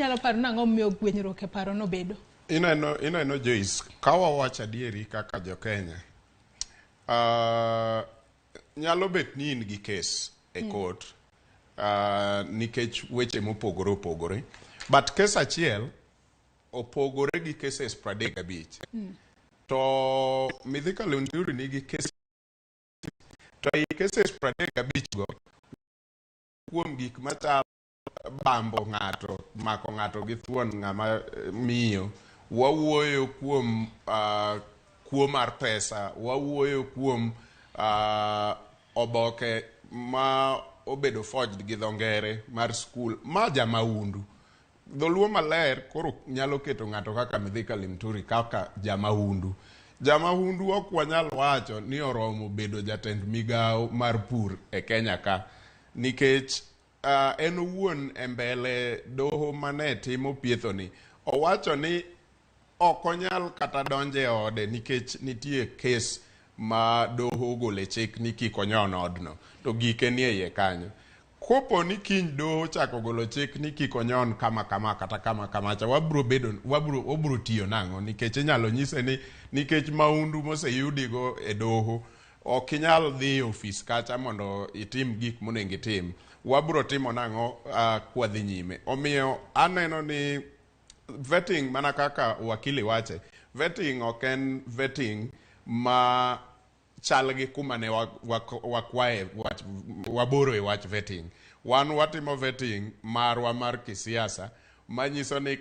inyalo paro nang'o miyo gwenyruok e paro no bedo? Ineno Joyce, ka wawacho adieri kaka jo Kenya, nyalo bet ni in gi kes e court nikech weche mopogore opogore, but kes achiel opogore gi cases 35. To Mithika Linturi nigi kes, to i cases 35 go kuom gik machal bambo ng'ato, mako ng'ato gi thuon ng'ama miyo, wawuoyo kuom kuo mar pesa, wawuoyo kuom oboke ma obedo forged gi dho ngere mar skul, ma jamaundu. Dholuo maler koro nyalo keto ng'ato kaka Mithika Linturi kaka jamaundu. Jamaundu ok wanyal wacho ni oromo bedo jatend migawo mar pur e Kenya ka, nikech en owuon e mbele doho mane timo piethoni owacho ni ok onyal kata donje ode nikech nitie kes ma doho ogole chik ni kik onyon odno, to gike ni e iye kanyo. Kopo ni kiny doho chako golo chik ni kik onyon kama kama kata kama kama cha, obro tiyo nang'o, nikech inyalo nyise ni nikech maundu moseyudigo e doho ok inyal dhi ofis kacha mondo itim gik monengo itim, wabro timo nang'o kwadhi nyime. Omiyo aneno ni vetting, mana kaka wakili wache, vetting ok en vetting ma chal gi kuma ne wakwaye waboro e wach vetting. Wan watimo vetting marwa mar kisiasa, manyiso ni